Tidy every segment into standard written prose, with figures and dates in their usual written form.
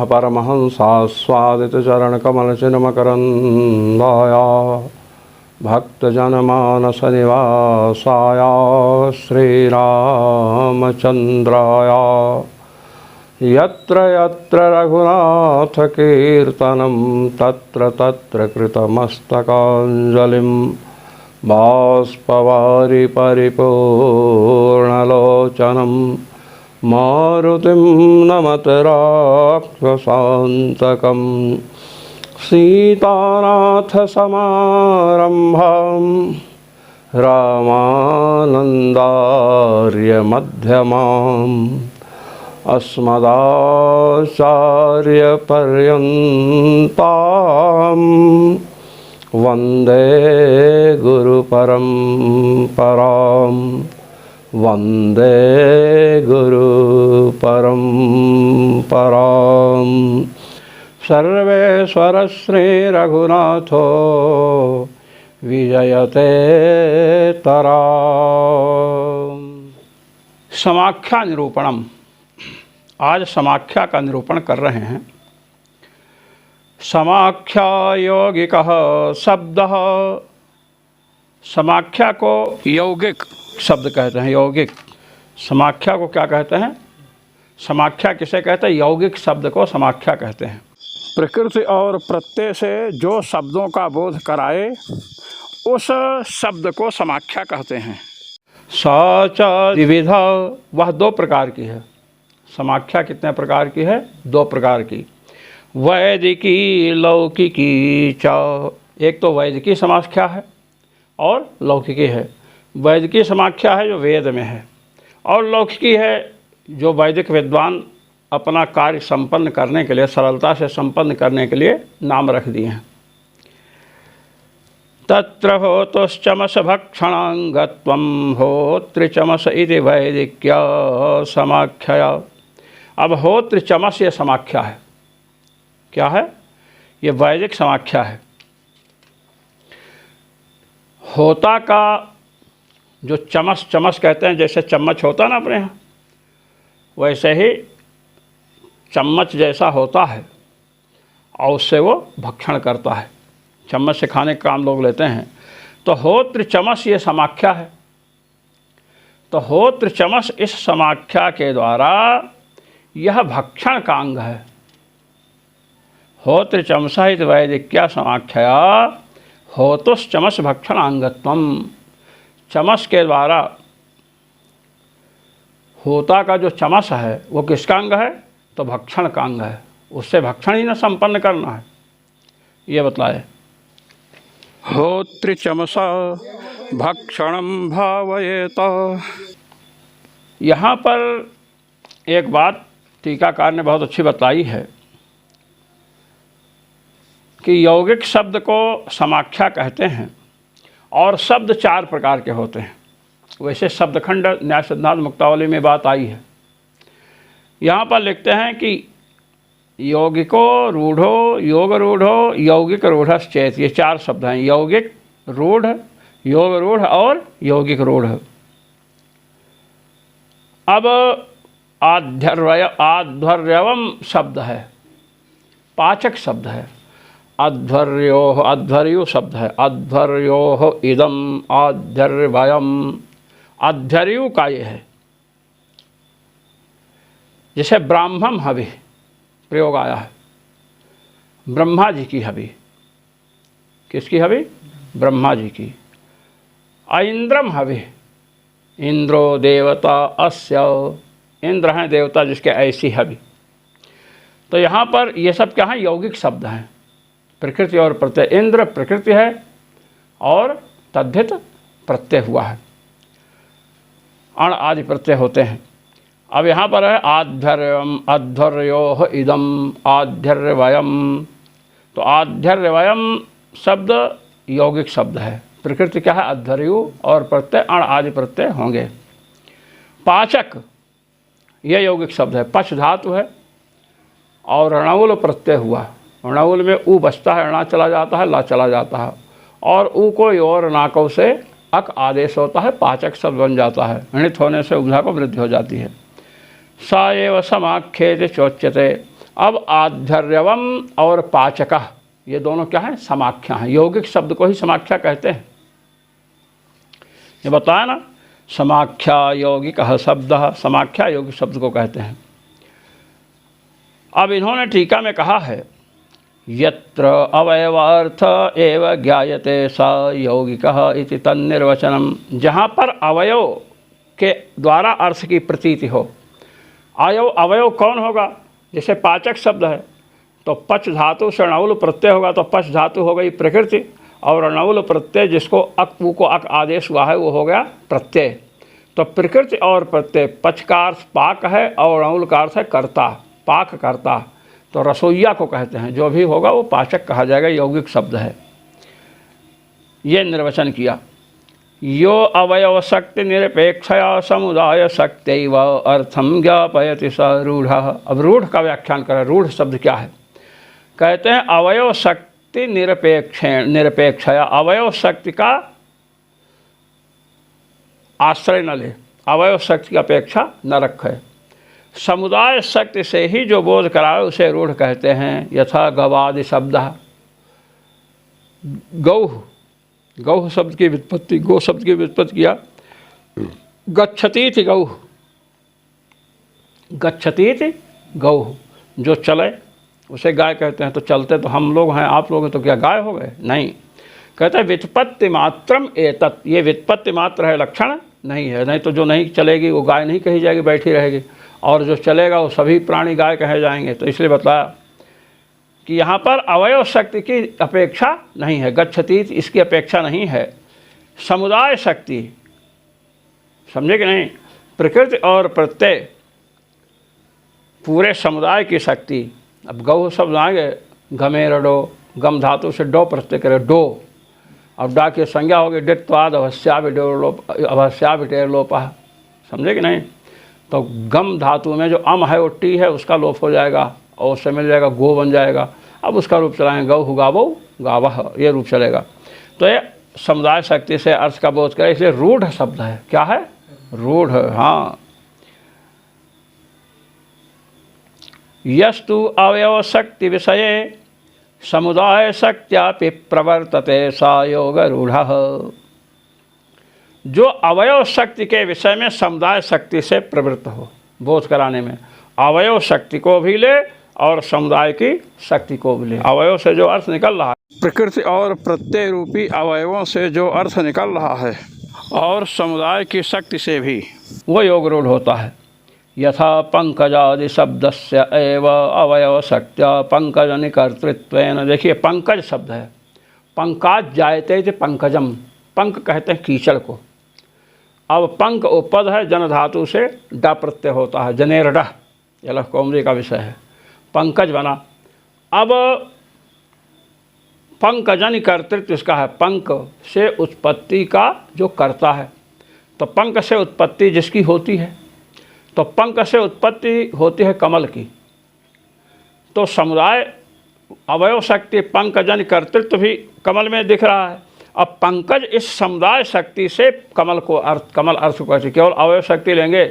परमहंसास्वादितचरणकमलचिन्मकरन्दाया भक्तजनमानसनिवासाय श्रीरामचन्द्राय यत्र यत्र रघुनाथकीर्तनं तत्र तत्र कृतमस्तकाञ्जलिं बाष्पवारि परिपूर्णलोचनं मारुतिं नमत राक्षसान्तकं सीतानाथसमारम्भां रामानन्दार्यमध्यमाम् अस्मदाचार्यपर्यन्तां वन्दे गुरुपरम्परां वन्दे गुरुपरम्परां सर्वेश्वर श्रीरघुनाथो विजयते तराम्। समाख्या निरूपणम। आज समाख्या का निरूपण कर रहे हैं। समाख्या यौगिकः शब्दः। समाख्या को यौगिक शब्द कहते हैं। यौगिक समाख्या को क्या कहते हैं? समाख्या किसे कहते हैं? यौगिक शब्द को समाख्या कहते हैं। प्रकृति और प्रत्यय से जो शब्दों का बोध कराए उस शब्द को समाख्या कहते हैं। साच विविधा, वह दो प्रकार की है। समाख्या कितने प्रकार की है? दो प्रकार की। वैदिकी लौकिकी च। एक तो वैदिकी समाख्या है और लौकिकी है। वैदिकी समाख्या है जो वेद में है, और लौकिकी है जो वैदिक विद्वान अपना कार्य संपन्न करने के लिए, सरलता से संपन्न करने के लिए नाम रख दिए हैं। तत्र होतुश्चमस भक्षणांगत्वं होतृचमस इति वैदिक्य समाख्या। अब होत्र चमस ये समाख्या है। क्या है? ये वैदिक समाख्या है। होता का जो चमस, चमस कहते हैं, जैसे चम्मच होता ना अपने यहाँ, वैसे ही चम्मच जैसा होता है और उससे वो भक्षण करता है। चम्मच से खाने का काम लोग लेते हैं। तो होत्र चमस ये समाख्या है। तो होत्र चमस इस समाख्या के द्वारा यह भक्षण का अंग है। होत्र चमसाहित वैदिक्या समाख्या होतुश्चमस भक्षण अंगत्वम। चमस के द्वारा होता का जो चमस है वो किसका अंग है? तो भक्षण का अंग है। उससे भक्षण ही न संपन्न करना है, ये बतलाए। होत्र चमसा भक्षणम भावयेत। यहाँ पर एक बात टीकाकार ने बहुत अच्छी बताई है कि यौगिक शब्द को समाख्या कहते हैं और शब्द चार प्रकार के होते हैं। वैसे शब्दखंड न्याय सिद्धांत मुक्तावली में बात आई है। यहाँ पर लिखते हैं कि यौगिको रूढ़ो योग रूढ़ो यौगिक रूढ़श्चेत। ये चार शब्द हैं। यौगिक, रूढ़, योग रूढ़ और यौगिक रूढ़। अब आध्वर्यवम शब्द है, पाचक शब्द है। अध्वर्योः, अध्वर्यु शब्द है। अध्वर्योः इदम आध्यर्वयम। अध्यर्यु का ये है। जैसे ब्राह्मम हवि प्रयोग आया है। ब्रह्मा जी की हवि। किसकी हवि? ब्रह्मा जी की। ऐन्द्रम हवि, इंद्रो देवता अस्य। इंद्र हैं देवता जिसके ऐसी हवि। तो यहाँ पर ये सब क्या है? यौगिक शब्द हैं। प्रकृति और प्रत्यय। इंद्र प्रकृति है और तद्धित प्रत्यय हुआ है। अण आदि प्रत्यय होते हैं। अब यहाँ पर है आध्यर्यम अध्वर्योः इदम आध्यर्वयम। तो आध्यर्वयम शब्द यौगिक शब्द है। प्रकृति क्या है? अध्वर्यु, और प्रत्यय अण आदि प्रत्यय होंगे। पाचक यह यौगिक शब्द है। पच धातु है और णौल प्रत्यय हुआ। णौल में ऊ बचता है, णा चला जाता है, ला चला जाता है, और ऊ को योर नाकों से अक आदेश होता है, पाचक शब्द बन जाता है। णित होने से उभा को वृद्धि हो जाती है। सा एव समाख्येति चोच्यते। अब आध्यर्यवम और पाचकः ये दोनों क्या है? समाख्या हैं। यौगिक शब्द को ही समाख्या कहते हैं। ये बताया ना, समाख्या यौगिक शब्द, समाख्या यौगिक शब्द को कहते हैं। अब इन्होंने टीका में कहा है यत्र अवयवार्थ एव ज्ञायते स यौगिकः इति तन्निर्वचनम। जहाँ पर अवयव के द्वारा अर्थ की प्रतीति हो। अवयव कौन होगा? जैसे पाचक शब्द है तो पच धातु से णौल प्रत्यय होगा तो पच धातु हो गई प्रकृति, और णौल प्रत्यय जिसको ऊ को अक आदेश हुआ है वो हो गया प्रत्यय। तो प्रकृति और प्रत्यय, पच का अर्थ पाक है और णौल का अर्थ है कर्ता, पाक करता। तो रसोइया को कहते हैं, जो भी होगा वो पाचक कहा जाएगा, यौगिक शब्द है। ये निर्वचन किया। यो अवयव शक्ति निरपेक्षया समुदाय शक्ति व अर्थम ज्ञापयति स रूढ़। अब रूढ़ का व्याख्यान करें। रूढ़ शब्द क्या है? कहते हैं अवयव शक्ति निरपेक्षया, अवयव शक्ति का आश्रय न ले, अवयव शक्ति की अपेक्षा न रखे, समुदाय शक्ति से ही जो बोध कराए उसे रूढ़ कहते हैं। यथा गवादि शब्द, गौह शब्द की व्युत्पत्ति, गो शब्द की व्युत्पत्ति किया गच्छतीति गौह, गच्छतीति गौह, जो चले उसे गाय कहते हैं। तो चलते तो हम लोग हैं, आप लोग हैं, तो क्या गाय हो गए? नहीं। कहते हैं व्युत्पत्ति मात्रम एतत्, ये व्युत्पत्ति मात्र है, लक्षण नहीं है। नहीं तो जो नहीं चलेगी वो गाय नहीं कही जाएगी, बैठी रहेगी, और जो चलेगा वो सभी प्राणी गाय कहे जाएंगे। तो इसलिए बताया कि यहाँ पर अवयव शक्ति की अपेक्षा नहीं है, गच्छतीत इसकी अपेक्षा नहीं है। समुदाय शक्ति, समझे कि नहीं? प्रकृति और प्रत्यय, पूरे समुदाय की शक्ति। अब गौ शब्द आएंगे, गमेर डो, गम धातु से डो प्रत्यय करे, डो। अब डा की संज्ञा होगी डित्वाद अवश्याभिटेर लोप, समझे कि नहीं? तो गम धातु में जो अम है वो टी है, उसका लोप हो जाएगा और उससे मिल जाएगा गो बन जाएगा। अब उसका रूप चलाएंगे गौ गावो गावह, ये रूप चलेगा। तो ये समुदाय शक्ति से अर्थ का बोध करें, इसलिए रूढ़ शब्द है। क्या है? रूढ़। हाँ। यस्तु अवयव शक्ति विषये समुदाय शक्त्यापि प्रवर्तते सा योग रूढ़। जो अवयव शक्ति के विषय में समुदाय शक्ति से प्रवृत्त हो, बोध कराने में अवयव शक्ति को भी ले और समुदाय की शक्ति को भी ले। अवयव से जो अर्थ निकल रहा है, प्रकृति और प्रत्यय रूपी अवयवों से जो अर्थ निकल रहा है, और समुदाय की शक्ति से भी, वो योग रूढ़ होता है। यथा पंकजादि शब्दस्य एव अवयव शक्त्या पंकजनि कर्तृत्वेन। देखिए पंकज शब्द है, पंकाज जायते थे पंकजम, पंक कहते हैं कीचड़ को। अब पंक उपद है, जन धातु से डा प्रत्यय होता है, जनेर डह, यह कौमरी का विषय है, पंकज बना। अब पंकजन कर्तृत्व इसका है, पंक से उत्पत्ति का जो करता है। तो पंक से उत्पत्ति जिसकी होती है, तो पंक से उत्पत्ति होती है कमल की। तो समुदाय अवयव शक्ति पंकजन कर्तृत्व भी कमल में दिख रहा है। अब पंकज इस समुदाय शक्ति से कमल को कमल अर्थ को ऐसे, केवल अवयव शक्ति लेंगे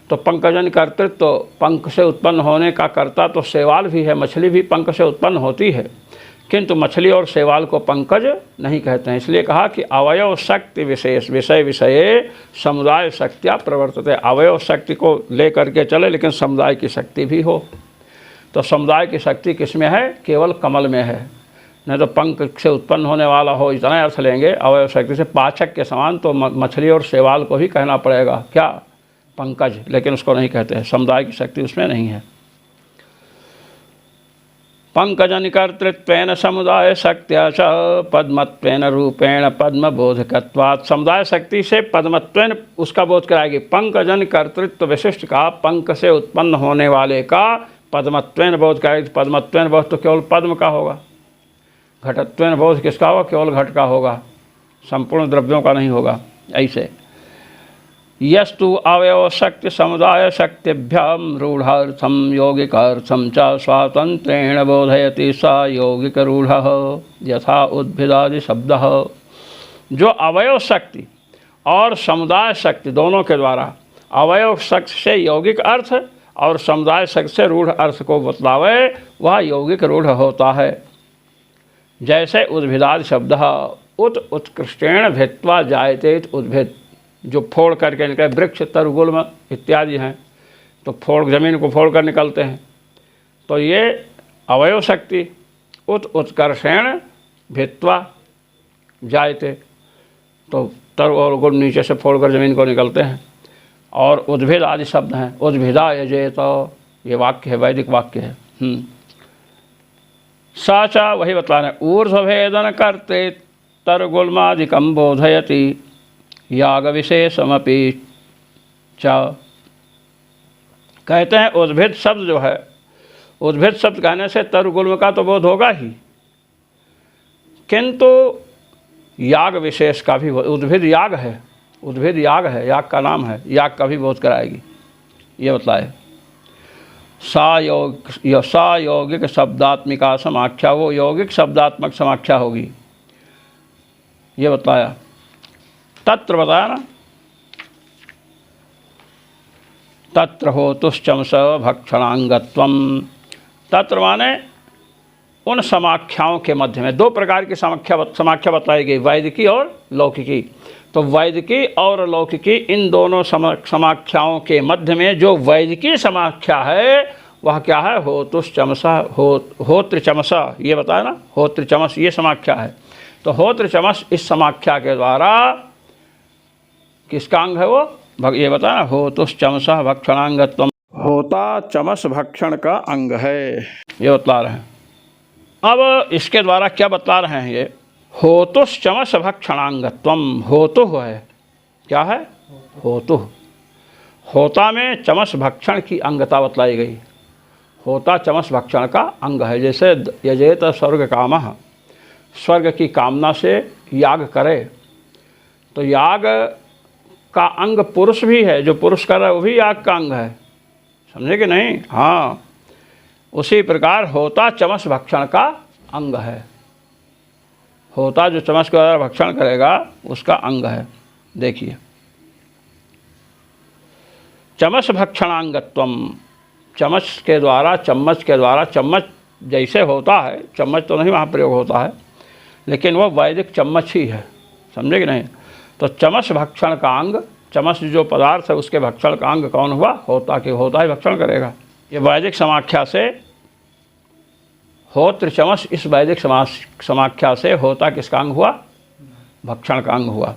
तो पंकजन कर्तृत्व, तो पंख से उत्पन्न होने का कर्ता तो शैवाल भी है, मछली भी पंख से उत्पन्न होती है, किंतु मछली और शैवाल को पंकज नहीं कहते हैं। इसलिए कहा कि अवयव शक्ति विशेष विषय विषये समुदाय शक्तियाँ प्रवर्तित है। अवयव शक्ति को ले करके चले, लेकिन समुदाय की शक्ति भी हो। तो समुदाय की शक्ति किस में है? केवल कमल में है। नहीं तो पंख से उत्पन्न होने वाला हो, इतना अर्थ लेंगे अवयव शक्ति से, पाचक के समान, तो मछली और शैवाल को भी कहना पड़ेगा क्या? पंकज, लेकिन उसको नहीं कहते हैं, समुदाय की शक्ति उसमें नहीं है। पंकजन कर्तृत्वेन समुदाय शक्त्या च पद्मत्वेन रूपेण पद्म बोधकत्वात्। समुदाय शक्ति से पद्मत्वेन उसका बोध कराएगी। पंकजन कर्तृत्व विशिष्ट का, पंक से उत्पन्न होने वाले का पद्मत्वेन बोध कराएगी। पद्मत्वेन बोध तो केवल पद्म का होगा, घटत्वेन बोध किसका होगा? केवल घट का होगा, संपूर्ण द्रव्यों का नहीं होगा। ऐसे यस्तु अवयव शक्ति समुदाय शक्तिभ्याम रूढ़ार्थम यौगिकार्थम च स्वातंत्रेण बोधयति सा यौगिक रूढ़ यथा उद्भिदादि शब्द। जो अवयव शक्ति और समुदाय शक्ति दोनों के द्वारा, अवयव शक्ति से यौगिक अर्थ और समुदाय शब्द से रूढ़ अर्थ को बतलावे वह यौगिक रूढ़ होता है। जैसे उद्भिदादि शब्द उत्कृष्टेण भेत्वा जायते उद्भिद, जो फोड़ करके निकले, वृक्ष तरुगुल्म इत्यादि हैं, तो फोड़ जमीन को फोड़ कर निकलते हैं। तो ये अवयव शक्ति उत्कर्षेण भेत्वा जायते, तो तरु और गुण नीचे से फोड़ कर जमीन को निकलते हैं। और उद्भिद आदि शब्द हैं, उद्भिदा यजे, तो ये वाक्य है, वैदिक वाक्य है। साचा वही बता रहे, ऊर्ध्वभेदन करते तरुगुल्मादिकं बोधयति याग विशेषमपि च। कहते हैं उद्भिद शब्द जो है, उद्भिद शब्द कहने से तरुगुल्म का तो बोध होगा ही, किंतु याग विशेष का भी, उद्भिद याग है, उद्भिद याग है, याग का नाम है, याग का भी बोध कराएगी, ये बताए। सा यौगिक शब्दात्मिका समाख्या, वो यौगिक शब्दात्मक समाख्या होगी, ये बताया। तत्र बताया ना, तत्र होतुश्चमस भक्षणांगत्वम, तत्र माने उन समाख्याओं के मध्य में दो प्रकार की समाख्या बताई गई, वैदिकी और लौकिकी। तो वैदिकी और लौकिकी इन दोनों समाख्याओं के मध्य में जो वैदिकी समाख्या है वह क्या है, होतुश्चमसा, होत्रचमसा, ये बताया ना, होत्रचमस ये समाख्या है। तो होत्रचमस इस समाख्या के द्वारा किसका अंग है वो, ये बताया, होतुश्चमसा भक्षणांगत्वम, होता चमस भक्षण का अंग है, ये बतला रहे हैं। अब इसके द्वारा क्या बतला रहे हैं, ये होतुश्चमस भक्षणांगत्वम, होतु है, क्या है, होतु, होता में चमस भक्षण की अंगता बतलाई गई। होता चमस भक्षण का अंग है, जैसे यजेत स्वर्ग कामः, स्वर्ग की कामना से याग करे, तो याग का अंग पुरुष भी है, जो पुरुष कर रहा है वो भी याग का अंग है, समझे कि नहीं। हाँ, उसी प्रकार होता चमस भक्षण का अंग है, होता जो चमस के द्वारा भक्षण करेगा उसका अंग है। देखिए, चमस भक्षणांगत्वम, चम्मच के द्वारा, चम्मच जैसे होता है, चम्मच तो नहीं वहाँ प्रयोग होता है, लेकिन वह वैदिक चम्मच ही है, समझे कि नहीं। तो चमस भक्षण का अंग, चमस जो पदार्थ है उसके भक्षण का अंग कौन हुआ, होता के, होता ही भक्षण करेगा। ये वैदिक समाख्या से होत्र चमस, इस वैदिक समाख्या से होता किसका अंग हुआ, भक्षण का अंग हुआ,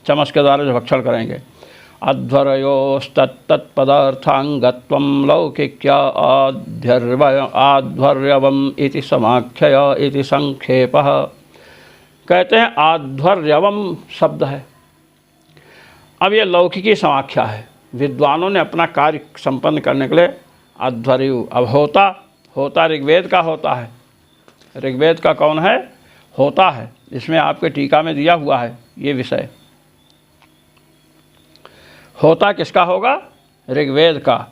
चमस के द्वारा जो भक्षण करेंगे। अध्वर्योस्तत्तत्पदार्थांगत्वं लौकिक्या आध्वर्यवम् इति समाख्यया इति संक्षेपः। कहते हैं आध्वर्यवम् शब्द है, अब ये लौकिकी समाख्या है, विद्वानों ने अपना कार्य संपन्न करने के लिए अध्वर्यु। अब होता ऋग्वेद का होता है, ऋग्वेद का कौन है, होता है, इसमें आपके टीका में दिया हुआ है ये विषय। होता किसका होगा, ऋग्वेद का,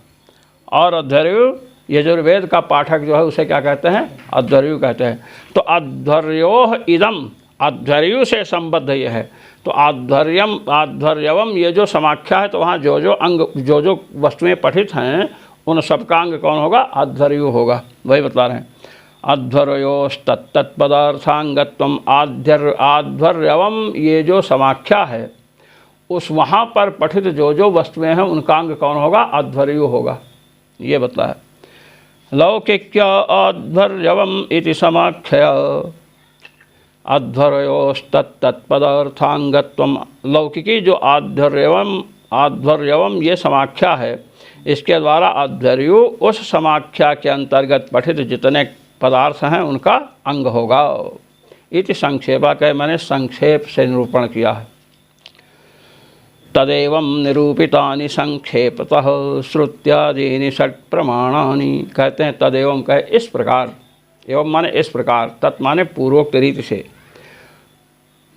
और अध्वर्यु यजुर्वेद का पाठक जो है उसे क्या कहते हैं, अध्वर्यु कहते हैं। तो अध्वर्योः इदम, अध्वर्यु से संबद्ध ये है, तो आध्वर्यवम ये जो समाख्या है, तो वहाँ जो जो अंग, जो जो वस्तुएं पठित हैं उन सबका अंग कौन होगा, अध्वर्यु होगा, वही बता रहे हैं। अध्वर्योस्तत्तत्पदार्थांगत्वम आध्वर्यवम, ये जो समाख्या है उस वहाँ पर पठित जो जो वस्तुएं हैं उनका अंग कौन होगा, अध्वर्यु होगा, ये बताया। लौकिक्य आध्वर्यवम इति समाख्या अध्वर्योस्तत्तत्पदार्थांगत्वम, लौकिकी जो आध्वर्यवम ये समाख्या है, इसके द्वारा अध्वर्यु उस समाख्या के अंतर्गत पठित जितने पदार्थ हैं उनका अंग होगा। इति संक्षेपा कहे, मैंने संक्षेप से निरूपण किया है। तदेवं निरूपितानि संक्षेपतः श्रुत्यादीनि षट् प्रमाणानि। कहते हैं तदेवं कहे इस प्रकार, एवं माने इस प्रकार, तत् माने पूर्वोक्त रीति से,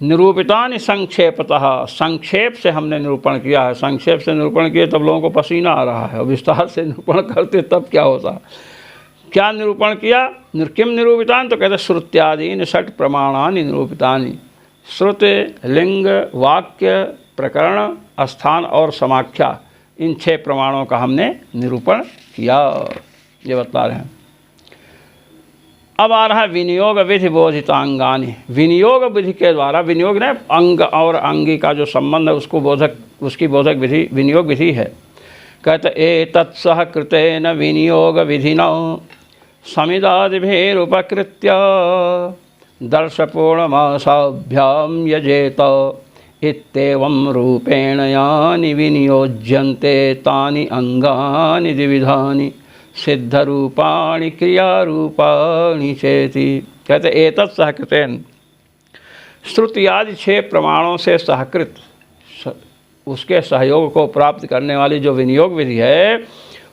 निरूपितानि संक्षेपतः, संक्षेप से हमने निरूपण किया है। संक्षेप से निरूपण किए तब लोगों को पसीना आ रहा है, और विस्तार से निरूपण करते तब क्या होता। क्या निरूपण किया, किम निरूपितानि, तो कहते श्रुत्यादीनि षट् प्रमाणानि निरूपितानि। श्रुति, लिंग, वाक्य, प्रकरण, स्थान और समाख्या, इन 6 प्रमाणों का हमने निरूपण किया, ये बता रहे हैं। अब आ रहा है विनियोग विधि बोधितांगानि। विनियोग विधि के द्वारा, विनियोग ने अंग और अंगी का जो संबंध है उसको बोधक, उसकी बोधक विधि विनियोग विधि है। कहते एतत्सह कृतेन विनियोग विधिना समिदादिभिरुपकृत्य दर्शपूर्णमासाभ्याम यजेत इत्येवं रूपेण यानि विनियोज्यन्ते तानि अंगानि द्विविधानि सिद्धरूपाणि क्रियारूपाणि चेति। कहते एतत् सहकृतेन, श्रुति आदि 6 प्रमाणों से सहकृत, उसके सहयोग को प्राप्त करने वाली जो विनियोग विधि है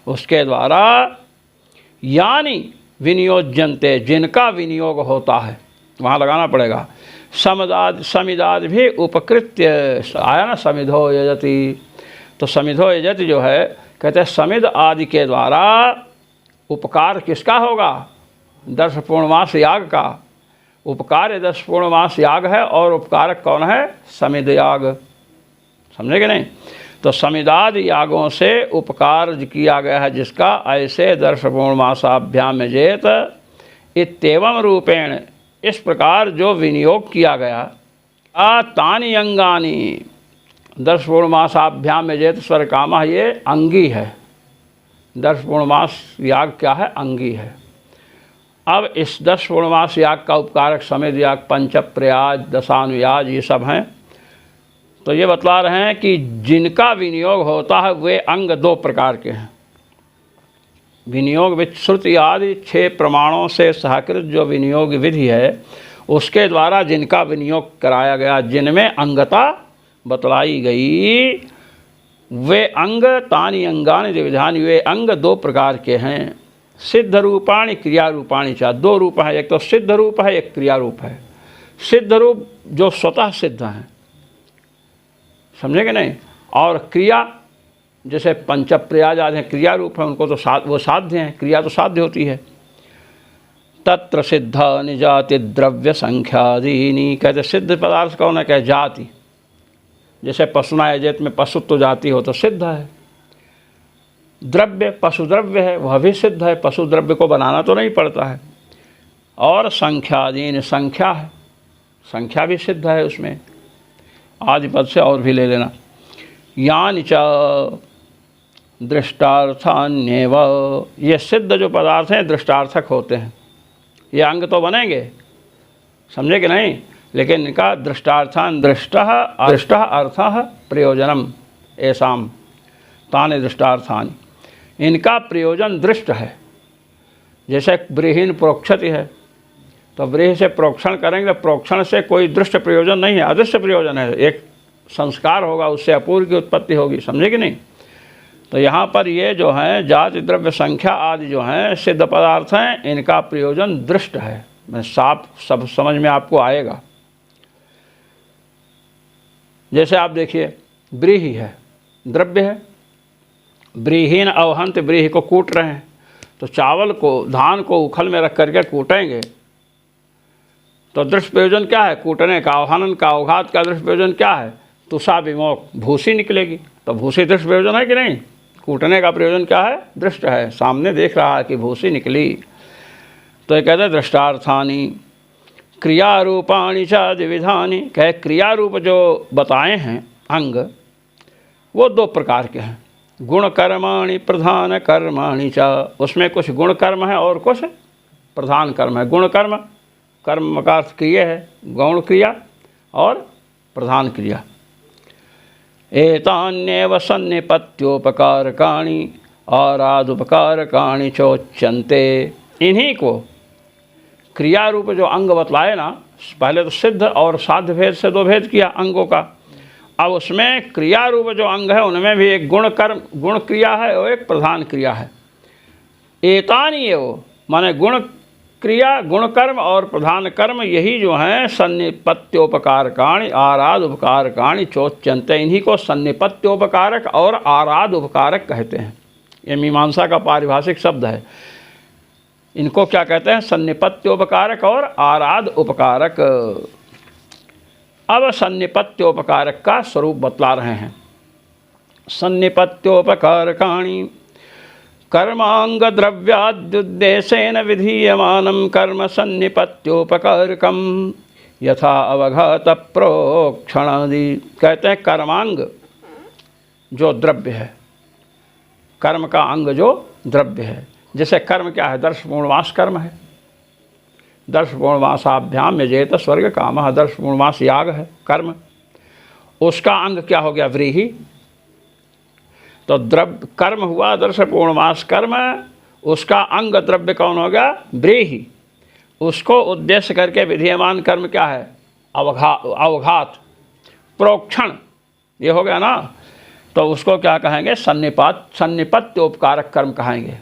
उसके द्वारा यानी विनियोज्यन्ते, जिनका विनियोग होता है, वहाँ लगाना पड़ेगा, समिदादि भी उपकृत्य, आया ना समिधो यजति, तो समिधो यजति जो है, कहते हैं समिध आदि के द्वारा उपकार किसका होगा? 10 पूर्णमास याग का। उपकार 10 पूर्णमास याग है और उपकारक कौन है? समिध याग। समझे कि नहीं? तो समिदादि यागों से उपकार किया गया है जिसका, ऐसे 10 पूर्णमासाभ्याम जेत इत्येवं रूपेण, इस प्रकार जो विनियोग किया गया, तानि अंगानि 10 पूर्णमासाभ्याम जेत स्वर कामा, ये अंगी है। 10 पूर्णमास याग क्या है? अंगी है। अब इस 10 पूर्णमास याग का उपकारक समिध याग, पंचप्रयाज, दशानुयाज, ये सब हैं। तो ये बतला रहे हैं कि जिनका विनियोग होता है वे अंग 2 प्रकार के हैं। विनियोग विधि श्रुति आदि 6 प्रमाणों से सहकृत जो विनियोग विधि है उसके द्वारा जिनका विनियोग कराया गया, जिनमें अंगता बतलाई गई, वे अंग तानि अंगानि द्विविधानि, वे अंग 2 प्रकार के हैं। सिद्ध रूपाणि क्रिया रूपाणि च, 2 रूप है, एक तो सिद्ध रूप है, एक क्रिया रूप है। सिद्ध रूप जो स्वतः सिद्ध हैं, समझे कि नहीं? और क्रिया जैसे पंचप्रयाज आदि हैं, क्रिया रूप है, उनको तो वो साध्य हैं, क्रिया तो साध्य होती है। तत्र सिद्धानि जाति द्रव्य संख्यादीनि, कहते सिद्ध पदार्थ कौन है? कहे जाति, जैसे पशुना यजेत में पशुत्व जाति हो तो सिद्ध है। द्रव्य पशु द्रव्य है, वह भी सिद्ध है, पशु द्रव्य को बनाना तो नहीं पड़ता है। और संख्यादीन, संख्या है, संख्या भी सिद्ध है उसमें, आदि पद से और भी ले लेना। यानि च दृष्टार्थान्येव, ये सिद्ध जो पदार्थ हैं दृष्टार्थक होते हैं। ये अंग तो बनेंगे, समझे कि नहीं? लेकिन इनका दृष्टार्थान, दृष्ट अर्थः प्रयोजनम ऐसाम तानि दृष्टार्थानि, इनका प्रयोजन दृष्ट है। जैसे ब्रीहीन प्रोक्षति है, तो ब्रीह से प्रोक्षण करेंगे, प्रोक्षण से कोई दृष्ट प्रयोजन नहीं है, अदृश्य प्रयोजन है। एक संस्कार होगा, उससे अपूर्व की उत्पत्ति होगी, समझे कि नहीं? तो यहाँ पर ये जो है जाति द्रव्य संख्या आदि जो हैं सिद्ध पदार्थ हैं, इनका प्रयोजन दृष्ट है। मैं साफ सब समझ में आपको आएगा। जैसे आप देखिए, ब्रीही है, द्रव्य है, ब्रीहीन अवहंत, ब्रीही को कूट रहे हैं, तो चावल को, धान को उखल में रख करके कूटेंगे, तो दृष्ट प्रयोजन क्या है? कूटने का, अवहनन का, अवघात का दृष्ट प्रयोजन क्या है? तुषा विमोक, भूसी निकलेगी, तो भूसी दृष्ट प्रयोजन है कि नहीं? कूटने का प्रयोजन क्या है? दृष्ट है, सामने देख रहा है कि भूसी निकली। तो ये कहते हैं दृष्टार्थानि क्रिया रूपाणि च द्विविधानि, कहे क्रिया रूप जो बताए हैं अंग, वो 2 प्रकार के हैं। गुण कर्माणि प्रधान कर्माणि च, उसमें कुछ गुण कर्म है और कुछ प्रधान कर्म है। गुण कर्म, कर्म का अर्थ क्रिया है, गौण क्रिया और प्रधान क्रिया। एतान्येव सन्निपत्योपकारकाणि आरादुपकारकाणि चोच्यन्ते, इन्हीं को क्रिया रूप जो अंग बतलाए ना, पहले तो सिद्ध और साध्य भेद से 2 भेद किया अंगों का। अब उसमें क्रिया रूप जो अंग है उनमें भी एक गुण कर्म, गुण क्रिया है और एक प्रधान क्रिया है। एतानि एव माने गुण क्रिया, गुण कर्म और प्रधान कर्म, यही जो हैं सन्निपत्योपकारकाणि आराध उपकारकाणि चोच्यन्ते, इन्हीं को सन्निपत्योपकारक और आराध उपकारक कहते हैं। ये मीमांसा का पारिभाषिक शब्द है। इनको क्या कहते हैं? सन्निपत्योपकारक और आराध उपकारक। अब सन्निपत्योपकारक का स्वरूप बतला रहे हैं। सन्निपत्योपकारकाणि कर्मांग द्रव्याद्युद्देशेन विधीयमानं कर्म सन्निपत्योपकारकम यथा अवघात प्रोक्षणादि। कहते हैं कर्मांग जो द्रव्य है, कर्म का अंग जो द्रव्य है, जैसे कर्म क्या है, दर्श पूर्णमास कर्म है, दर्श पूर्णमासाभ्याम यजेत स्वर्ग कामः, दर्श पूर्णमास याग है कर्म, उसका अंग क्या हो गया, व्रीहि। तो द्रव्य कर्म हुआ दर्श पूर्णमास कर्म, उसका अंग द्रव्य कौन हो गया, व्रीहि। उसको उद्देश्य करके विधीयमान कर्म क्या है, अवघात प्रोक्षण, ये हो गया ना। तो उसको क्या कहेंगे, सन्निपत्योपकारक कर्म कहेंगे।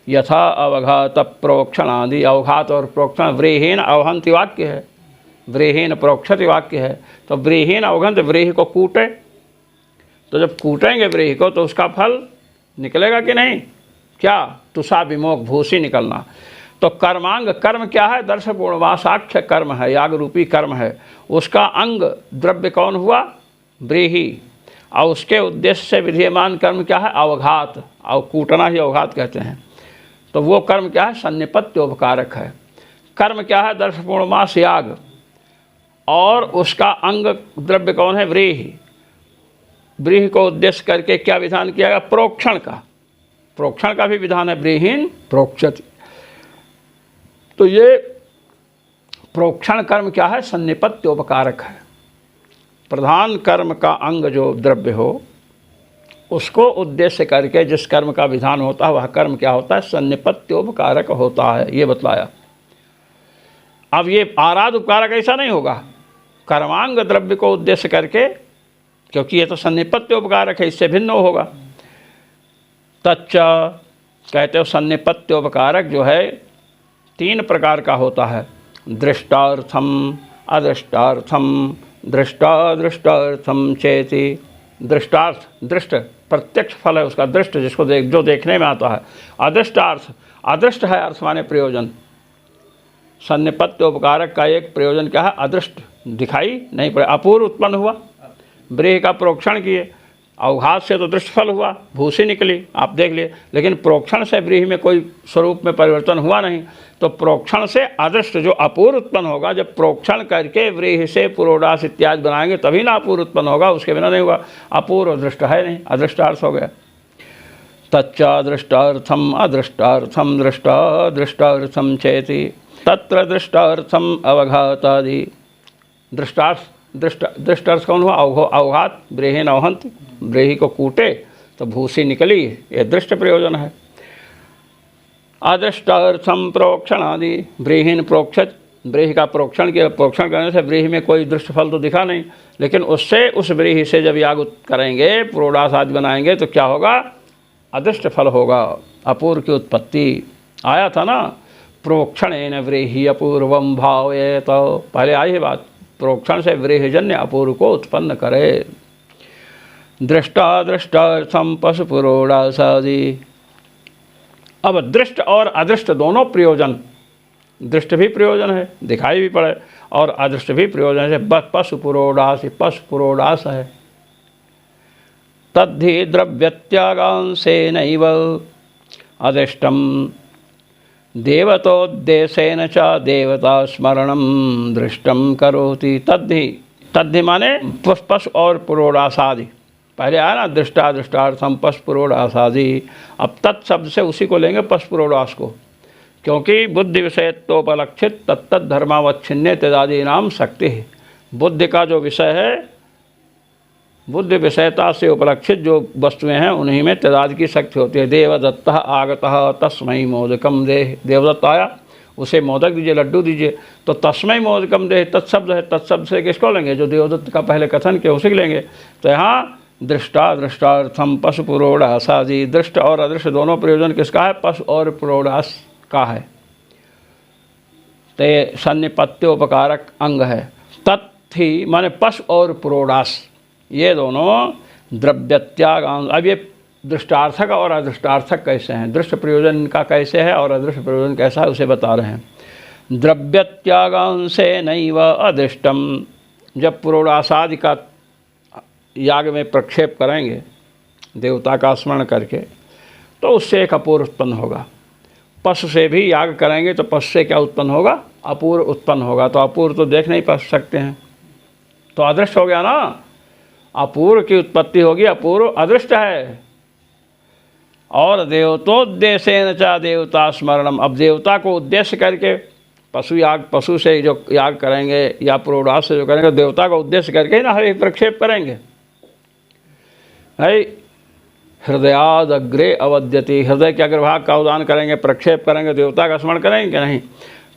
यथा अवघात प्रोक्षण आदि, अवघात और प्रोक्षण व्रीहीन अवहंति वाक्य है, व्रीहीन प्रोक्षति वाक्य है। तो व्रीहीन अवघंत, व्रीहि को कूटे, तो जब कूटेंगे व्रीहि को तो उसका फल निकलेगा कि नहीं, क्या, तुषा विमोक भूसी निकलना। तो कर्मांग कर्म क्या है, दर्श पूर्णमासाख्य कर्म है, याग रूपी कर्म है, उसका अंग द्रव्य कौन हुआ, व्रीहि। और उसके उद्देश्य से विधीयमान कर्म क्या है, अवघात, और कूटना ही अवघात कहते हैं। तो वो कर्म क्या है, सन्निपत्योपकारक है। कर्म क्या है, दर्श पूर्णमास याग, और उसका अंग द्रव्य कौन है, व्रीहि। व्रीहि को उद्देश्य करके क्या विधान किया गया, प्रोक्षण का, प्रोक्षण का भी विधान है, व्रीहीन प्रोक्षति। तो ये प्रोक्षण कर्म क्या है, सन्निपत्योपकारक है। प्रधान कर्म का अंग जो द्रव्य हो, उसको उद्देश्य करके जिस कर्म का विधान होता है वह कर्म क्या होता है, सन्निपत्योपकारक होता है, ये बतलाया। अब ये आराध उपकारक ऐसा नहीं होगा, कर्मांग द्रव्य को उद्देश्य करके, क्योंकि ये तो सन्निपत्योपकारक है, इससे भिन्न होगा। तच्च कहते हो सन्निपत्योपकारक जो है 3 प्रकार का होता है, दृष्टार्थम अदृष्टार्थम दृष्टादृष्टार्थम चेति। दृष्टार्थ, दृष्ट प्रत्यक्ष फल है उसका, दृष्ट जिसको जो देखने में आता है। अदृष्टार्थ, अदृष्ट है अर्थ माने प्रयोजन। सन्निपत्योपकारक का एक प्रयोजन क्या है, अदृष्ट, दिखाई नहीं पड़े, अपूर्व उत्पन्न हुआ, व्रीहि का प्रोक्षण किए, अवघात से तो दृष्ट फल हुआ, भूसी निकली, आप देख लिए, लेकिन प्रोक्षण से व्रीहि में कोई स्वरूप में परिवर्तन हुआ नहीं। तो प्रोक्षण से अदृष्ट जो अपूर्व उत्पन्न होगा, जब प्रोक्षण करके व्रीहि से पुरोडास इत्यादि बनाएंगे तभी ना अपूर्व उत्पन्न होगा, उसके बिना नहीं होगा। अपूर्व दृष्ट है नहीं, अदृष्टार्थ हो गया। तच्चादृष्टार्थम अदृष्टार्थम दृष्टादृष्टार्थम चेति तत्र दृष्टार्थम अवघातादि। दृष्टार्थ, दृष्ट अर्थ कौन हुआ, अवघात, व्रीहीन अवहंत, व्रीहि को कूटे तो भूसी निकली, ये दृष्ट प्रयोजन है। अदृष्टार्थम प्रोक्षण आदि, व्रीहीन प्रोक्षत, व्रीहि का प्रोक्षण किया, प्रोक्षण करने से व्रीहि में कोई दृष्ट फल तो दिखा नहीं, लेकिन उससे उस व्रीहि से जब याग करेंगे, पुरोडास आदि बनाएंगे तो क्या होगा, अदृष्ट फल होगा, अपूर्व की उत्पत्ति। आया था ना, प्रोक्षणेन व्रीहि अपूर्वम भावयेत, तो पहले आई है बात, प्रोक्षण से व्रीहिजन्य अपूर्व को उत्पन्न करे। दृष्टादृष्टार्थम पशुपुरोडासादि। अब दृष्ट और अदृष्ट दोनों प्रयोजन, दृष्ट भी प्रयोजन है, दिखाई भी पड़े, और अदृष्ट भी प्रयोजन है। पशुपुरोडास, पशुपुरोडास है। तद्धि द्रव्यत्यागांसेनैव अदृष्टम देवतोद्देशेन च देवता स्मरणम दृष्टम करोति। तद्धि, तद्धि माने पशु और पुरोडासादि, पहले आया ना दृष्टादृष्टार्थम पशु पुरोडासादि। अब तत्शब्द से उसी को लेंगे, पशु पुरोडास को, क्योंकि बुद्धि विषयत्वोपलक्षित तत्त धर्मावच्छिन्ने तदादि नाम शक्ति है। बुद्धि का जो विषय है, बुद्धि विषयता से उपलक्षित जो वस्तुएं हैं उन्हीं में तदादि की शक्ति होती है। देवदत्त आगतः तस्मै मोदकम देह, देवदत्त आया, उसे मोदक दीजिए, लड्डू दीजिए, तो तस्मै मोदकम देह तत्शब्द है। तत्शब्द से किसको लेंगे, जो देवदत्त का पहले कथन किया उसी लेंगे। तो यहाँ दृष्टादृष्टार्थम पशु पुरोडासादि, दृष्ट और अदृष्ट दोनों प्रयोजन किसका है, पशु और पुरोडास का है। ते सन्निपत्योपकारक अंग है। तत्थि माने पशु और पुरोडास, ये दोनों द्रव्यत्याग। अब ये दृष्टार्थक और अदृष्टार्थक कैसे हैं, दृष्ट प्रयोजन का कैसे है और अदृष्ट प्रयोजन कैसा है, उसे बता रहे हैं। द्रव्यत्यागांसे नैव अदृष्टम, जब पुरोडासादि का याग में प्रक्षेप करेंगे देवता का स्मरण करके, तो उससे एक अपूर्व उत्पन्न होगा। पशु से भी याग करेंगे तो पशु से क्या उत्पन्न होगा? अपूर्व उत्पन्न होगा। तो अपूर्व तो देख नहीं पा सकते हैं, तो अदृष्ट हो गया ना। अपूर्व की उत्पत्ति होगी, अपूर्व अदृष्ट है। और देवतोद्देश्येन च देवता स्मरणम, अब देवता को उद्देश्य करके पशु से जो याग करेंगे या पुरोडास से जो करेंगे, देवता का उद्देश्य करके ही ना हरि प्रक्षेप करेंगे। है हृदयाद अग्रे अवद्यति, हृदय के अग्रभाग का उदान करेंगे, प्रक्षेप करेंगे, देवता का स्मरण करेंगे नहीं।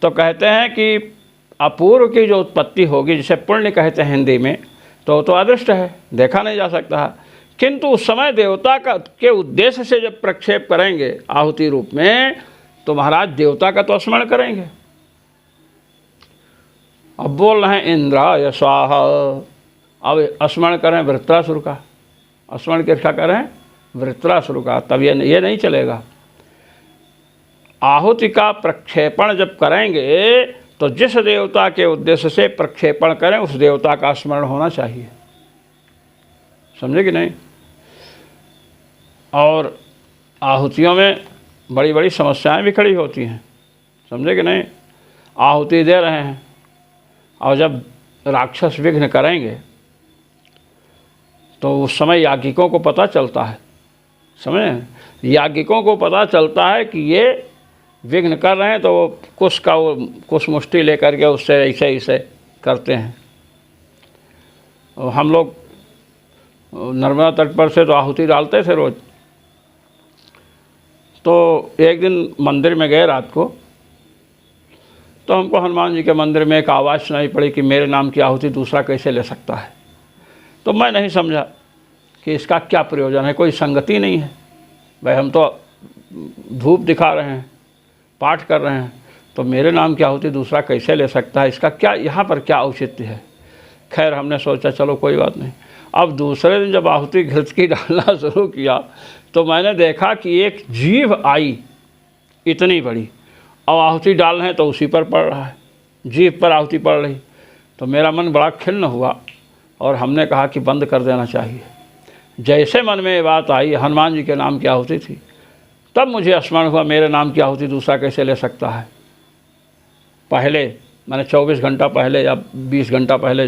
तो कहते हैं कि अपूर्व की जो उत्पत्ति होगी, जिसे पुण्य कहते हैं हिंदी में, तो अदृष्ट है, देखा नहीं जा सकता है। किंतु उस समय देवता के उद्देश्य से जब प्रक्षेप करेंगे आहुति रूप में, तो महाराज देवता का तो स्मरण करेंगे। अब बोल रहे हैं इंद्राय स्वाहा, अब स्मरण करें वृत्रासुर का, स्मरण किसका करें? वृत्रासुर का। तब ये नहीं चलेगा। आहुति का प्रक्षेपण जब करेंगे तो जिस देवता के उद्देश्य से प्रक्षेपण करें उस देवता का स्मरण होना चाहिए, समझे कि नहीं? और आहुतियों में बड़ी बड़ी समस्याएं भी खड़ी होती हैं, समझे कि नहीं? आहुति दे रहे हैं और जब राक्षस विघ्न करेंगे तो उस समय याज्ञिकों को पता चलता है, समझे? याज्ञिकों को पता चलता है कि ये विघ्न कर रहे हैं, तो वो कुश मुष्टि लेकर के उससे ऐसे करते हैं। और हम लोग नर्मदा तट पर से तो आहुति डालते थे रोज। तो एक दिन मंदिर में गए रात को, तो हमको हनुमान जी के मंदिर में एक आवाज़ सुनाई पड़ी कि मेरे नाम की आहुति दूसरा कैसे ले सकता है। तो मैं नहीं समझा कि इसका क्या प्रयोजन है, कोई संगति नहीं है। भाई हम तो धूप दिखा रहे हैं, पाठ कर रहे हैं, तो मेरे नाम की आहुति दूसरा कैसे ले सकता है, इसका क्या यहाँ पर क्या औचित्य है। खैर हमने सोचा चलो कोई बात नहीं। अब दूसरे दिन जब आहुति घृत की डालना शुरू किया तो मैंने देखा कि एक जीभ आई इतनी बड़ी, और आहुति डाल रहे हैं तो उसी पर पड़ रहा है, जीभ पर आहुति पड़ रही। तो मेरा मन बड़ा खिन्न हुआ और हमने कहा कि बंद कर देना चाहिए। जैसे मन में ये बात आई, हनुमान जी के नाम की आहुति थी, तब मुझे स्मरण हुआ मेरे नाम की आहुति दूसरा कैसे ले सकता है। पहले मैंने 24 घंटा पहले या 20 घंटा पहले,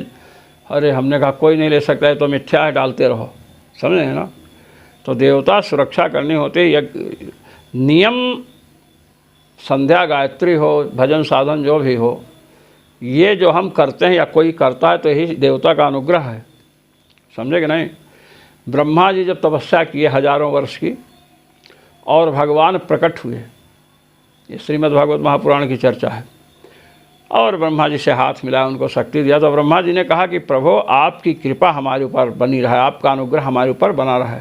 अरे हमने कहा कोई नहीं ले सकता है तो मिथ्या है, डालते रहो, समझे ना? तो देवता सुरक्षा करनी होती है। नियम संध्या गायत्री हो, भजन साधन जो भी हो, ये जो हम करते हैं या कोई करता है तो यही देवता का अनुग्रह है, समझे कि नहीं? ब्रह्मा जी जब तपस्या किए हजारों वर्ष की और भगवान प्रकट हुए, ये श्रीमद् भागवत महापुराण की चर्चा है, और ब्रह्मा जी से हाथ मिलाया, उनको शक्ति दिया। तो ब्रह्मा जी ने कहा कि प्रभु आपकी कृपा हमारे ऊपर बनी रहे, आपका अनुग्रह हमारे ऊपर बना रहे।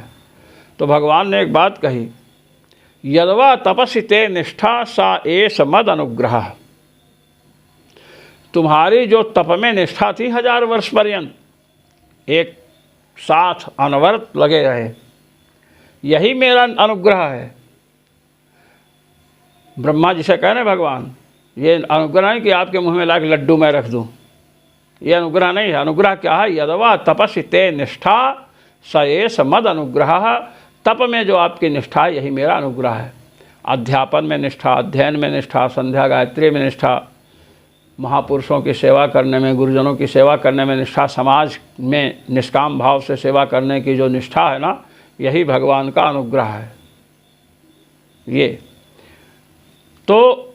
तो भगवान ने एक बात कही, यद्वा तपसि ते निष्ठा सा एष मद अनुग्रह, तुम्हारी जो तप में निष्ठा थी 1000 वर्ष पर्यंत एक साथ अनवरत लगे रहे, यही मेरा अनुग्रह है। ब्रह्मा जी से कह रहे भगवान, ये अनुग्रह नहीं कि आपके मुंह में लाके लड्डू मैं रख दूं, ये अनुग्रह नहीं है। अनुग्रह क्या है? यद्वा तपसि ते निष्ठा स एष मद अनुग्रह, तप में जो आपकी निष्ठा है यही मेरा अनुग्रह है। अध्यापन में निष्ठा, अध्ययन में निष्ठा, संध्या गायत्री में निष्ठा, महापुरुषों की सेवा करने में, गुरुजनों की सेवा करने में निष्ठा, समाज में निष्काम भाव से सेवा करने की जो निष्ठा है ना, यही भगवान का अनुग्रह है। ये तो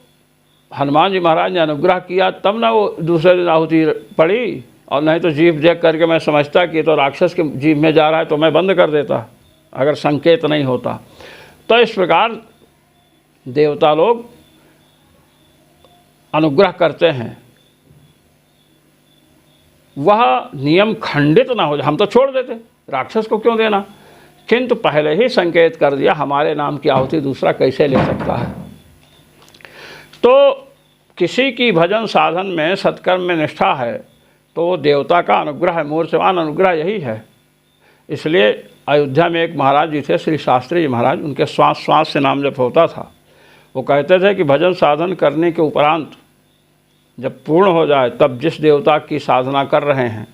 हनुमान जी महाराज ने अनुग्रह किया, तब ना वो दूसरे दिन आहुति पड़ी, और नहीं तो जीभ देख करके मैं समझता कि तो राक्षस के जीभ में जा रहा है तो मैं बंद कर देता, अगर संकेत नहीं होता। तो इस प्रकार देवता लोग अनुग्रह करते हैं, वह नियम खंडित ना हो जाए। हम तो छोड़ देते, राक्षस को क्यों देना, किंतु पहले ही संकेत कर दिया हमारे नाम की आहुति दूसरा कैसे ले सकता है। तो किसी की भजन साधन में, सत्कर्म में निष्ठा है तो वो देवता का अनुग्रह है, मूर्तिमान अनुग्रह यही है। इसलिए अयोध्या में एक महाराज जी थे, श्री शास्त्री जी महाराज, उनके श्वास श्वास से नाम जप होता था। वो कहते थे कि भजन साधन करने के उपरांत जब पूर्ण हो जाए, तब जिस देवता की साधना कर रहे हैं,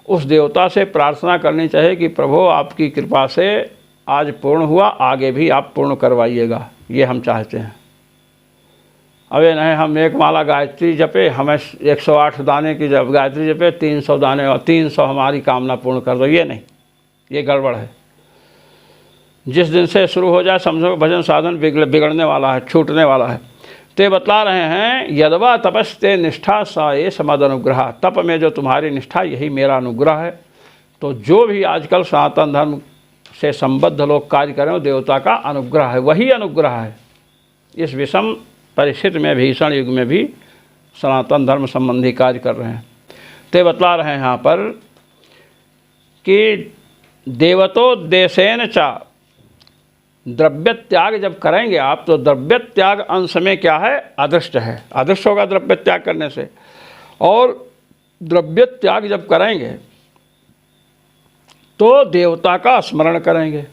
उस देवता से प्रार्थना करनी चाहिए कि प्रभु आपकी कृपा से आज पूर्ण हुआ, आगे भी आप पूर्ण करवाइएगा, ये हम चाहते हैं। अबे नहीं हम एक माला गायत्री जपे, हमें 108 दाने की जब गायत्री जपे 300 दाने और 300 हमारी कामना पूर्ण कर दो, ये नहीं, ये गड़बड़ है। जिस दिन से शुरू हो जाए समझो भजन साधन बिगड़ने वाला है, छूटने वाला है। ते बतला रहे हैं यदवा तपस्ते निष्ठा सा ये समद अनुग्रह, तप में जो तुम्हारी निष्ठा यही मेरा अनुग्रह है। तो जो भी आजकल सनातन धर्म से संबद्ध लोग कार्य करें वो देवता का अनुग्रह है, वही अनुग्रह है। इस विषम परिस्थिति में भीषण युग में भी सनातन धर्म संबंधी कार्य कर रहे हैं। ते बतला रहे हैं यहाँ पर कि देवतोद्देशेन चा, द्रव्य त्याग जब करेंगे आप तो द्रव्य त्याग अंश में क्या है, अदृष्ट है, अदृष्ट होगा द्रव्य त्याग करने से। और द्रव्य त्याग जब करेंगे तो देवता का स्मरण करेंगे।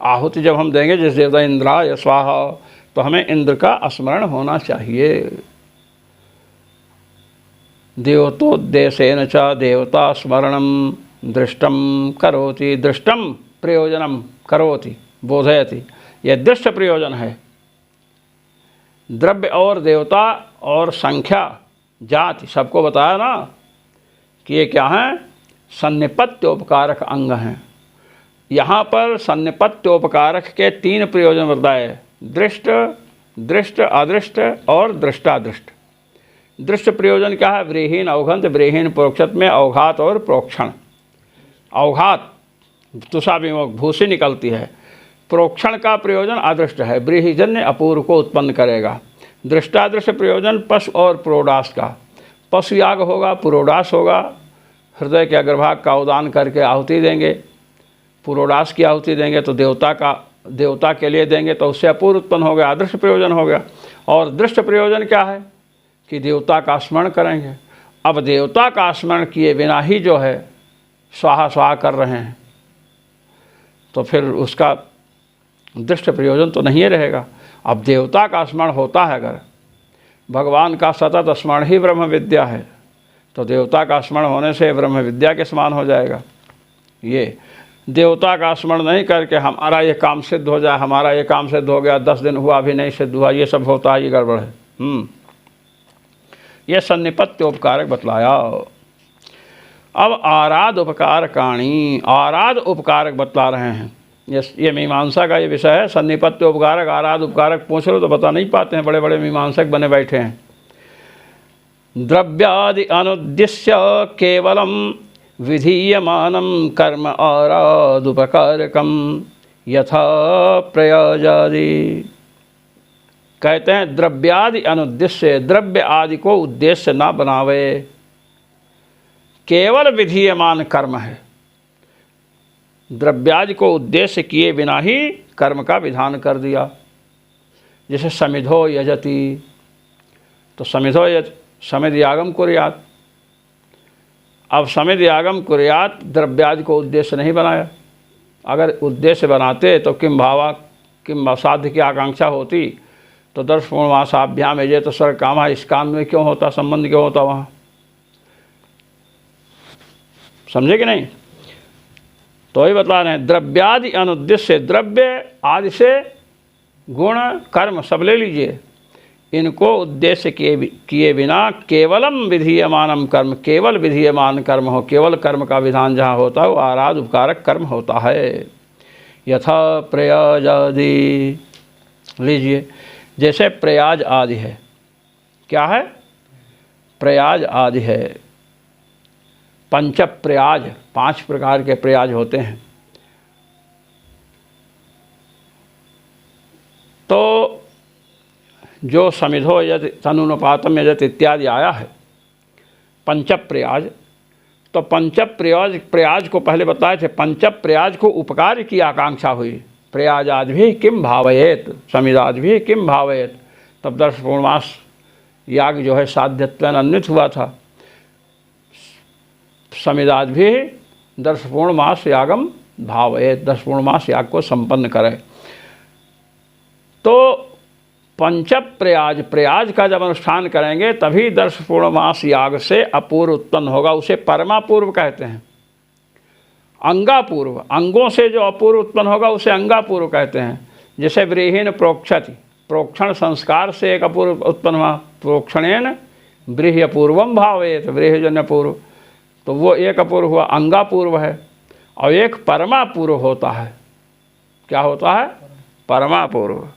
आहुति जब हम देंगे जिस देवता इंद्राय स्वाहा, तो हमें इंद्र का स्मरण होना चाहिए। देवतोद्देशेन च देवता स्मरणम दृष्टम करोति, दृष्टम प्रयोजनम करोति बोधयति, यह दृष्ट प्रयोजन है। द्रव्य और देवता और संख्या जाति सबको बताया ना कि ये क्या है, सन्निपत्योपकारक अंग हैं। यहाँ पर सन्निपत्योपकारक के 3 प्रयोजन बताए, दृष्ट, दृष्ट अदृष्ट और दृष्टादृष्ट। दृष्ट प्रयोजन क्या है, व्रीहीन अवघंत, व्रीहीन प्रोक्षत में अवघात और प्रोक्षण। अवघात तुषा विमोक भूसी निकलती है, प्रोक्षण का प्रयोजन अदृष्ट है, व्रीहिजन्य अपूर्व को उत्पन्न करेगा। दृष्टादृष्ट प्रयोजन पशु और पुरोडास का, पशु याग होगा, पुरोडास होगा, हृदय के अग्रभाग का उदान करके आहुति देंगे, पुरोडास की आहुति देंगे तो देवता के लिए देंगे तो उससे अपूर्व उत्पन्न हो गया, अदृष्ट प्रयोजन हो गया। और दृष्ट प्रयोजन क्या है कि देवता का स्मरण करेंगे। अब देवता का स्मरण किए बिना ही जो है स्वाहा स्वाहा कर रहे हैं तो फिर उसका दृष्ट प्रयोजन तो नहीं रहेगा। अब देवता का स्मरण होता है, अगर भगवान का सतत स्मरण ही ब्रह्म विद्या है तो देवता का स्मरण होने से ब्रह्म विद्या के समान हो जाएगा। ये देवता का स्मरण नहीं करके हमारा ये काम सिद्ध हो जाए, हमारा ये काम सिद्ध हो गया, 10 दिन हुआ अभी नहीं सिद्ध हुआ, ये सब होता है, ये गड़बड़ है। ये सन्निपत्योपकारक बतलाया। अब आराध उपकारकाणी, आराध उपकारक बतला रहे हैं। ये मीमांसा का ये विषय है, सन्निपत्य उपकारक आराध उपकारक पूछ लो तो बता नहीं पाते हैं, बड़े बड़े मीमांसक बने बैठे हैं। द्रव्यादि अनुद्देश्य केवलम विधीयमानम कर्म आराध उपकारकम यथा प्रयाजादि। कहते हैं द्रव्यादि अनुद्देश्य, द्रव्य आदि को उद्देश्य ना बनावे, केवल विधीयमान कर्म है। द्रव्यादि को उद्देश्य किए बिना ही कर्म का विधान कर दिया। जैसे समिधो यजति, तो समिधो समिध यागम कुर्यात। अब समिध यागम कुर्यात द्रव्यादि को उद्देश्य नहीं बनाया। अगर उद्देश्य बनाते तो किम साध्य की आकांक्षा होती तो 10 पूर्णमासाभ्याम यजे तो स्वर्ग कामा, इस काम में क्यों होता, संबंध क्यों होता वहाँ, समझे कि नहीं। तो वही बता रहे हैं द्रव्यादि अनुद्देश्य, द्रव्य आदि से गुण कर्म सब ले लीजिए, इनको उद्देश्य किए बिना केवलम विधीयमानम कर्म, केवल विधीयमान कर्म हो, केवल कर्म का विधान जहाँ होता है वो आराध उपकारक कर्म होता है। यथा प्रयाज आदि, लीजिए जैसे प्रयाज आदि है, क्या है, प्रयाज आदि है। पंच प्रयाज, 5 प्रकार के प्रयाज होते हैं। तो जो समिधो यजति तनुनुपातम यजति इत्यादि आया है पंच प्रयाज, तो पंच प्रयाज को पहले बताए थे, पंच प्रयाज को उपकार की आकांक्षा हुई। प्रयाजाद भी किम भावयेत, समिधाद भी किम भावयेत, तब 10 पूर्णमास याग जो है साध्यत्वेन अन्वित हुआ था। समिधाद भी 10 पूर्णमास यागम भावयेत, 10 पूर्णमास याग को संपन्न करे। तो पंच प्रयाज, प्रयाज का जब अनुष्ठान करेंगे तभी 10 पूर्णमास याग से अपूर्व उत्पन्न होगा, उसे परमापूर्व कहते हैं। अंगापूर्व, अंगों से जो अपूर्व उत्पन्न होगा उसे अंगापूर्व कहते हैं। जैसे व्रीहीन प्रोक्षति, प्रोक्षण संस्कार से एक अपूर्व उत्पन्न हुआ, प्रोक्षणेन व्रीहि अपूर्वम भावेत, व्रीहिजन्य पूर्व, तो वो एक अपूर्व हुआ, अंगापूर्व है। और एक परमापूर्व होता है। क्या होता है? परमापूर्व।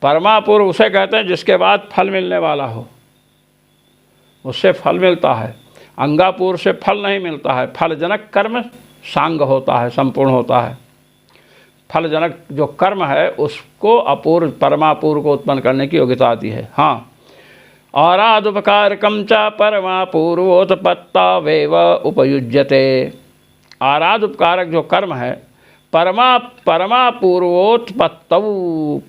परमापूर्व उसे कहते हैं जिसके बाद फल मिलने वाला हो, उससे फल मिलता है। अंगापूर्व से फल नहीं मिलता है। फलजनक कर्म सांग होता है, संपूर्ण होता है। फलजनक जो कर्म है उसको अपूर्व परमापूर्व को उत्पन्न करने की योग्यता आती है। हाँ, आरादुपकारकं च परमापूर्वोत्पत्तावेव उपयुज्यते। आराध उपकारक जो कर्म है परमापूर्वोत्पत्तौ,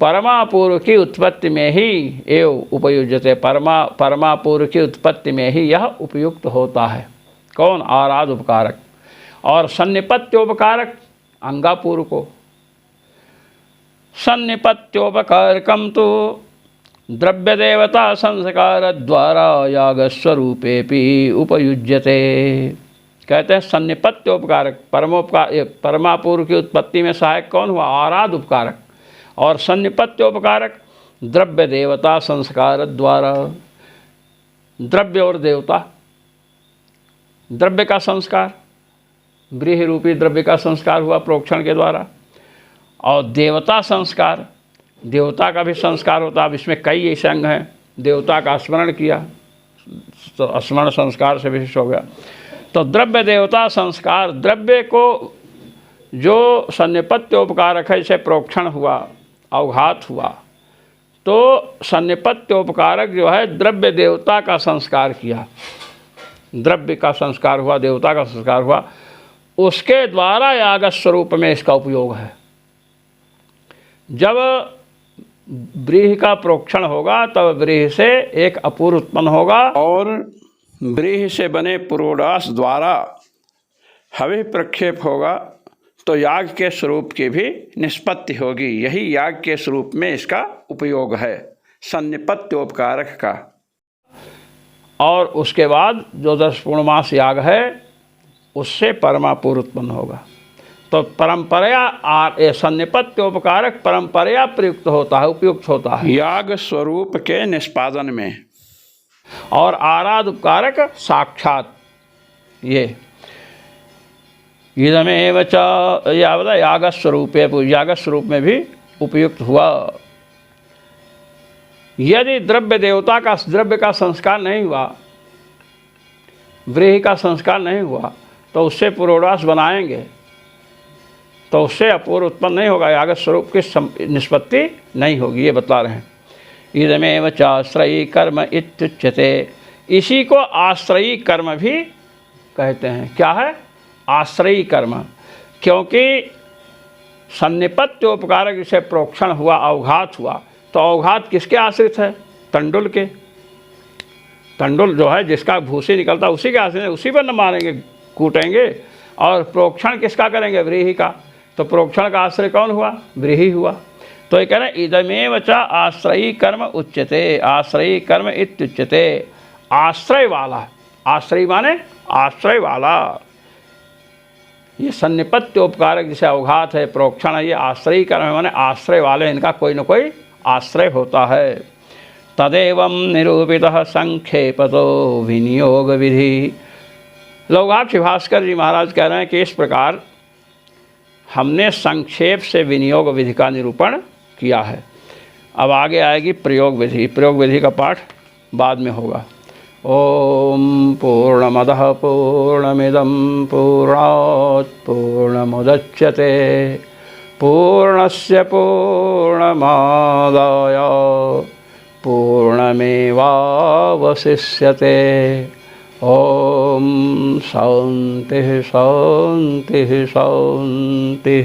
परमापूर्व की उत्पत्ति में ही एव उपयुज्यते, परमापूर्व की उत्पत्ति में ही यह उपयुक्त होता है। कौन? आराध उपकारक। और सन्निपत्योपकारक अंगापूर्व को। सन्निपत्योपकारकं तो द्रव्य देवता संस्कार द्वारा यागस्वरूपेपि उपयुज्यते। कहते हैं सन्निपत्योपकारक, परमापूर्व की उत्पत्ति में सहायक कौन हुआ? आराध उपकारक। और सन्निपत्योपकारक द्रव्य देवता संस्कार द्वारा, द्रव्य और देवता, द्रव्य का संस्कार, व्रीहि रूपी द्रव्य का संस्कार हुआ प्रोक्षण के द्वारा। और देवता संस्कार, देवता का भी संस्कार होता है। अब इसमें कई ऐसे अंग हैं। देवता का स्मरण किया तो स्मरण संस्कार से विशिष्ट हो गया। तो द्रव्य देवता संस्कार, द्रव्य को जो सन्निपत्योपकारक है, जैसे प्रोक्षण हुआ, अवघात हुआ, तो सन्निपत्योपकारक जो है द्रव्य देवता का संस्कार किया, द्रव्य का संस्कार हुआ, देवता का संस्कार हुआ, उसके द्वारा याग स्वरूप में इसका उपयोग है। जब व्रीहि का प्रोक्षण होगा तब व्रीहि से एक अपूर्व उत्पन्न होगा और व्रीहि से बने पुरोडास द्वारा हवि प्रक्षेप होगा तो याग के स्वरूप की भी निष्पत्ति होगी। यही याग के स्वरूप में इसका उपयोग है, सन्निपत्योपकारक का। और उसके बाद जो 10 पूर्णमास याग है उससे परमापूर्व उत्पन्न होगा। तो परंपरा सन्निपत्योपकारक परंपरा प्रयुक्त होता है, उपयुक्त होता है याग स्वरूप के निष्पादन में। और आराध उपकारक साक्षात, ये इदमेव च याग स्वरूपे, याग स्वरूप में भी उपयुक्त हुआ। यदि द्रव्य देवता का, द्रव्य का संस्कार नहीं हुआ, व्रीहि का संस्कार नहीं हुआ, तो उससे पुरोडास बनाएंगे तो उससे अपूर्व उत्पन्न नहीं होगा, याग स्वरूप की निष्पत्ति नहीं होगी। ये बता रहे हैं। इदमेव च आश्रयी कर्म इत्युच्यते। इसी को आश्रयी कर्म भी कहते हैं। क्या है? आश्रयी कर्म। क्योंकि सन्निपत्योपकारक जिसे प्रोक्षण हुआ, अवघात हुआ, तो अवघात किसके आश्रित है? तंडुल के। तंडुल जो है जिसका भूसी निकलता उसी के आश्रित है, उसी पर न मारेंगे, कूटेंगे। और प्रोक्षण किसका करेंगे? व्रीहि का। तो प्रोक्षण का आश्रय कौन हुआ? व्रीहि हुआ। तो ये कह रहे हैं इदमेव च आश्रयी कर्म उच्यते, आश्रयी कर्म इत्युच्यते। आश्रय वाला, आश्रय माने आश्रय वाला। ये सन्निपत्योपकारक जिसे अवघात है, प्रोक्षण है, ये आश्रयी कर्म है, माने आश्रय वाले, इनका कोई न कोई आश्रय होता है। तदेवं निरूपितः संक्षेपतो विनियोग विधि। लौघाक्ष भास्कर जी महाराज कह रहे हैं कि इस प्रकार हमने संक्षेप से विनियोग विधि का निरूपण किया है। अब आगे आएगी प्रयोग विधि। प्रयोग विधि का पाठ बाद में होगा। ओम पूर्णमदः पूर्णमिदं पूर्णात् पूर्णमुदच्यते पूर्णस्य पूर्णमादाय पूर्णमेवावशिष्यते। ओम शांति शांति शांति।